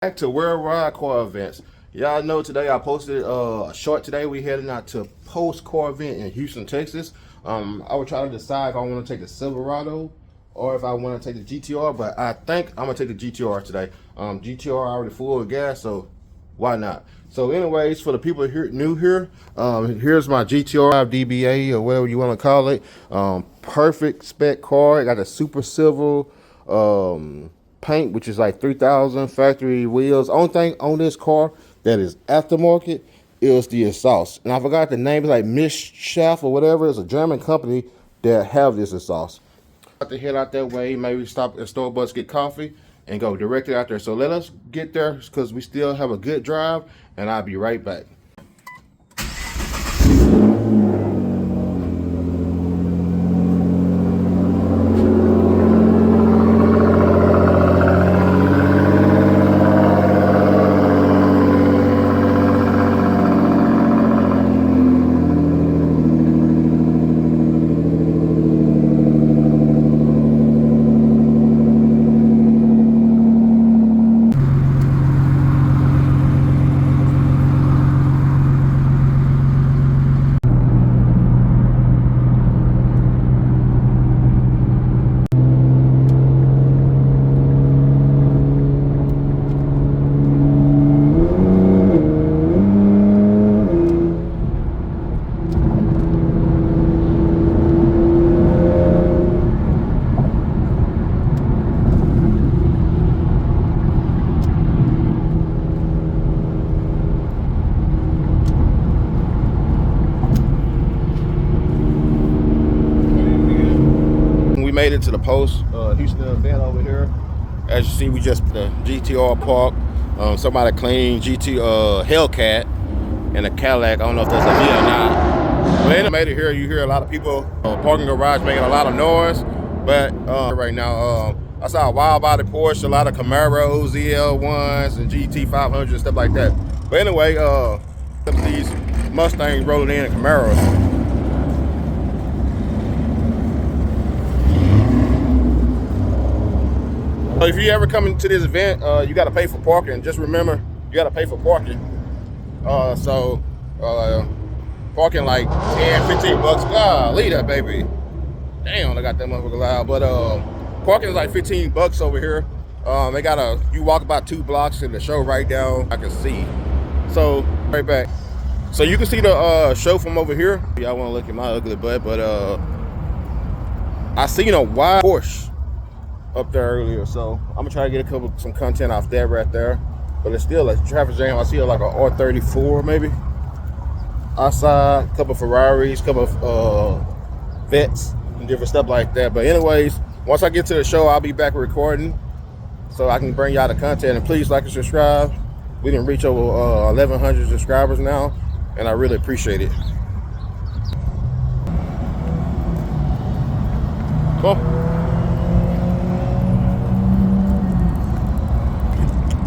Back to World Ride Car Events. Y'all know today I posted a short today. We heading out to Post Car Event in Houston, Texas. I would try to decide if I want to take the Silverado or if I want to take the GTR, but I think I'm gonna take the GTR today. GTR already full of gas, so why not? So anyways, for the people here new here, here's my GTR DBA or whatever you want to call it. Perfect spec car. It got a super silver paint, which is like 3,000 factory wheels. Only thing on this car that is aftermarket is the exhaust, and I forgot the name. It's like Mischaff or whatever. It's a German company that have this exhaust. About to head out that way, maybe stop at Starbucks, get coffee, and go directly out there. So let us get there because we still have a good drive, and I'll be right back. Made it to the Post Houston event over here. As you see, we just the GTR park. Somebody cleaned Hellcat and a Cadillac. I don't know if that's a V or not. But I made it here. You hear a lot of people parking garage making a lot of noise. But right now, I saw a wide body Porsche, a lot of Camaros, ZL1s, and GT500 and stuff like that. But anyway, these Mustangs rolling in and Camaros. If you ever come into this event, you got to pay for parking. Just remember, you got to pay for parking. Parking like 10, 15 bucks. Leave that baby. Damn, I got that motherfucker loud. But parking is like 15 bucks over here. They got you walk about 2 blocks and the show right down. I can see. So right back. So you can see the show from over here. Y'all want to look at my ugly butt, but I seen a wide Porsche up there earlier, so I'm gonna try to get some content off that right there. But it's still a traffic jam. I see like a R34 maybe outside, a couple of Ferraris, a couple of Vets and different stuff like that. But anyways, once I get to the show, I'll be back recording so I can bring y'all the content. And please like and subscribe. We didn't reach over 1,100 subscribers now, and I really appreciate it. Cool.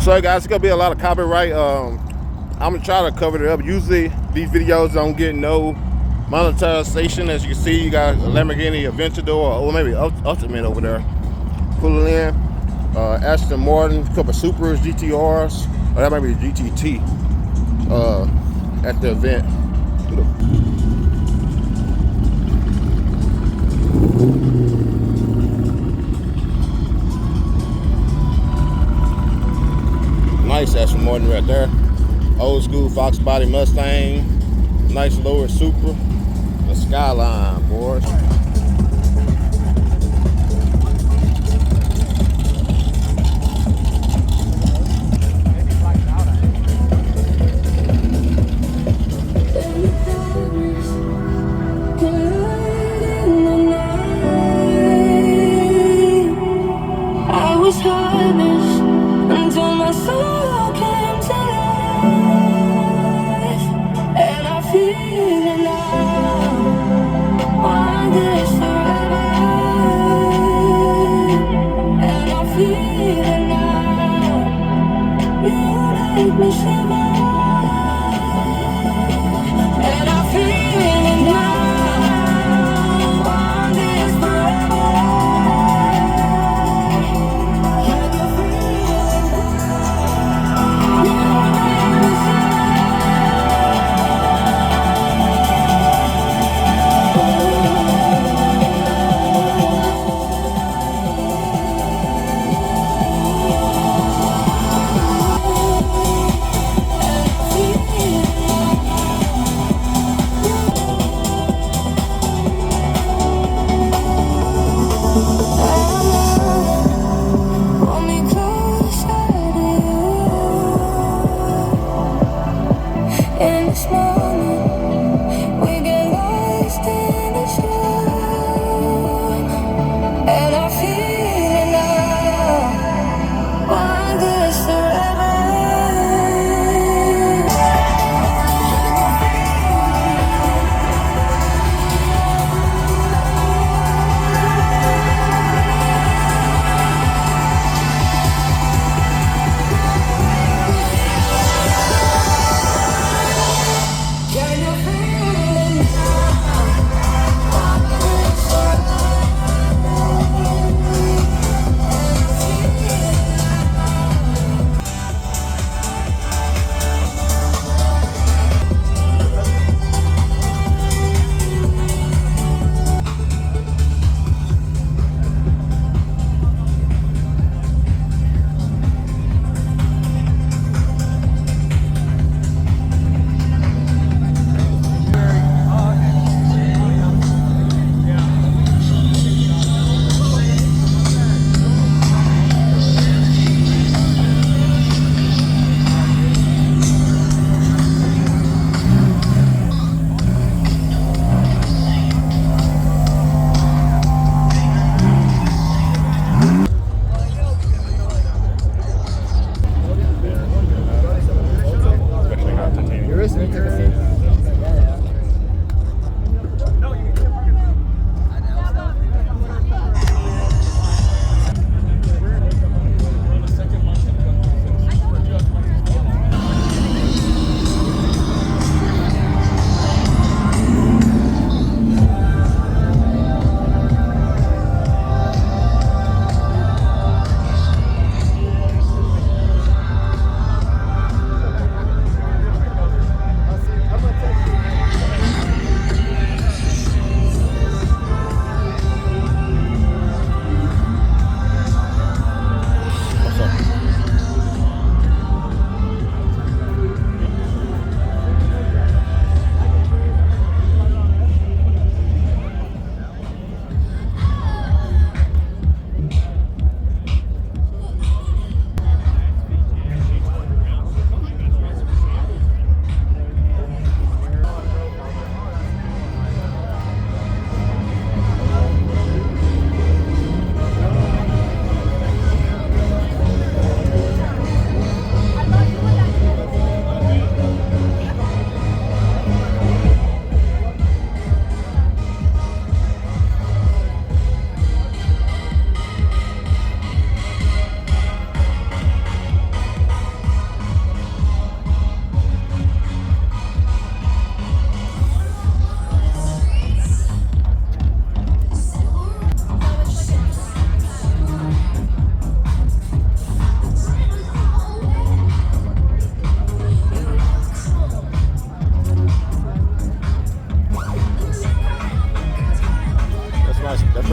So guys, it's gonna be a lot of copyright. I'm gonna try to cover it up. Usually these videos don't get no monetization. As you can see, you got a Lamborghini Aventador, or maybe Ultimate over there pulling in. Aston Martin, a couple of Supras, GTRs, or that might be a GTT at the event. Nice Aston Martin right there. Old school Fox body Mustang. Nice lower Supra. The Skyline, boys. I was harnessed until my soul came to life, and I feel alive. Want this forever, and I feel alive. You make me shiver, and I feel alive. Want this forever.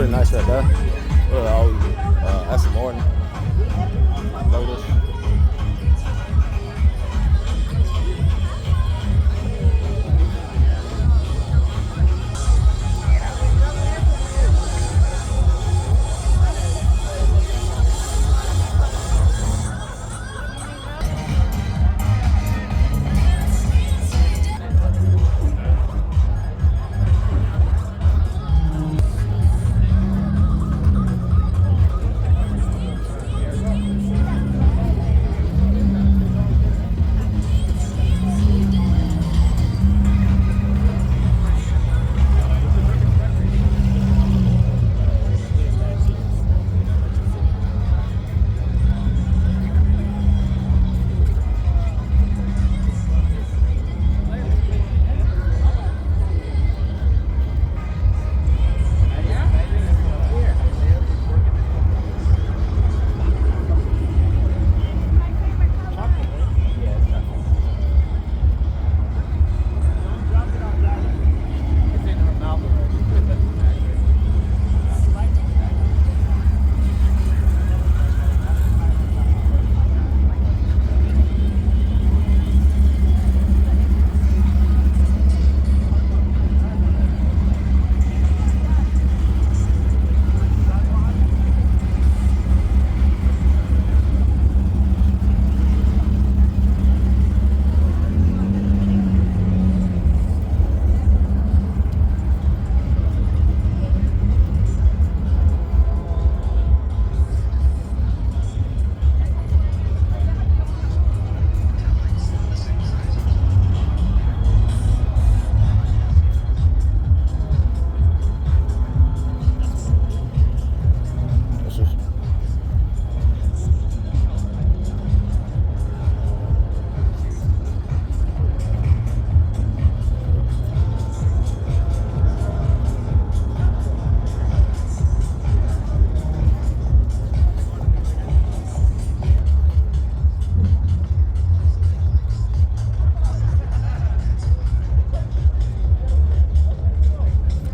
pretty nice right there. That's morning. Lotus.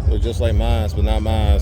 They're just like mine, but not mine.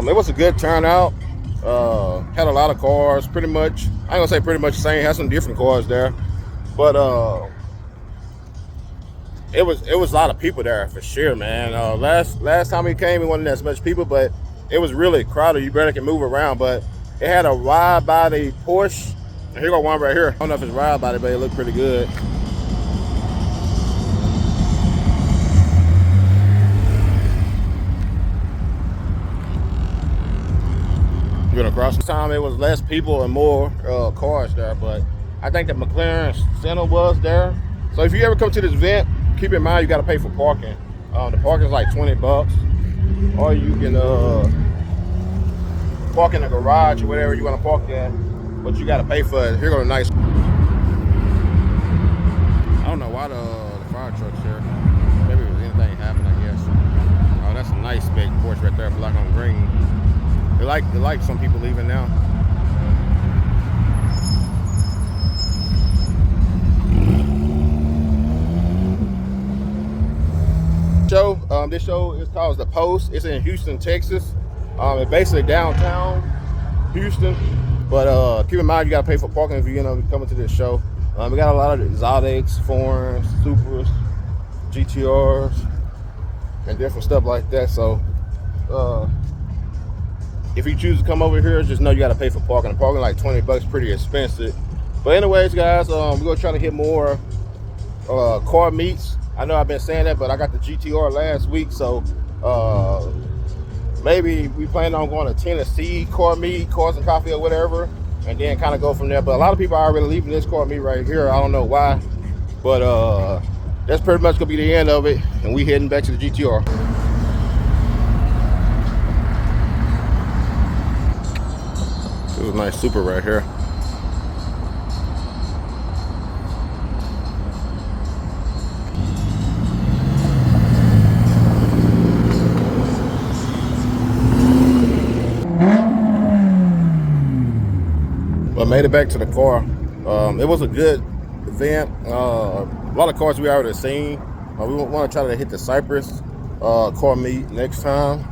It was a good turnout. Had a lot of cars. Pretty much, I ain't gonna say pretty much the same. Had some different cars there, but it was a lot of people there for sure, man. Last time we came, it wasn't as much people, but it was really crowded. You barely can move around. But it had a wide body Porsche. And here got one right here. I don't know if it's wide body, but it looked pretty good. Across the time, it was less people and more cars there, but I think the McLaren Senna was there. So if you ever come to this event, keep in mind you got to pay for parking. The parking is like $20, or you can park in the garage or whatever you want to park at, but you got to pay for it. Here go a nice. I don't know why the fire truck's here. Maybe it was anything happened, I guess. Oh, that's a nice big Porsche right there, black on green. It like some people leaving now. This show is called The Post. It's in Houston, Texas. It's basically downtown Houston, but keep in mind you gotta pay for parking if you're gonna be coming to this show. We got a lot of exotics, foreigns, supers, GTRs, and different stuff like that. So if you choose to come over here, just know you gotta pay for parking. The parking like 20 bucks, pretty expensive. But anyways, guys, we're gonna try to hit more car meets. I know I've been saying that, but I got the GTR last week, so maybe we plan on going to Tennessee car meet, Cars and Coffee or whatever, and then kind of go from there. But a lot of people are already leaving this car meet right here. I don't know why, but that's pretty much gonna be the end of it, and we heading back to the GTR. This is a nice Super right here. But made it back to the car. It was a good event. A lot of cars we already seen. We want to try to hit the Cypress car meet next time.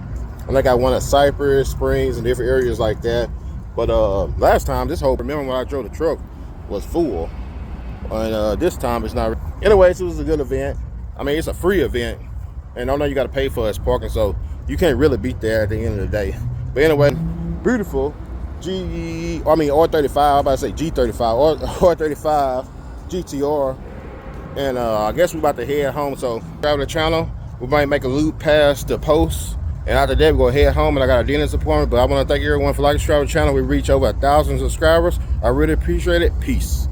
I think I won at Cypress, Springs, and different areas like that. But last time, remember when I drove the truck, was full. And this time it's not. Anyways, it was a good event. I mean, it's a free event. And I know you got to pay for its parking, so you can't really beat that at the end of the day. But anyway, beautiful. R35, I'm about to say G35, R35 GTR, and I guess we're about to head home. So grab the channel, we might make a loop past the post, and after that we're gonna head home, and I got a dentist appointment. But I want to thank everyone for liking the channel. We reach over 1,000 subscribers. I really appreciate it. Peace.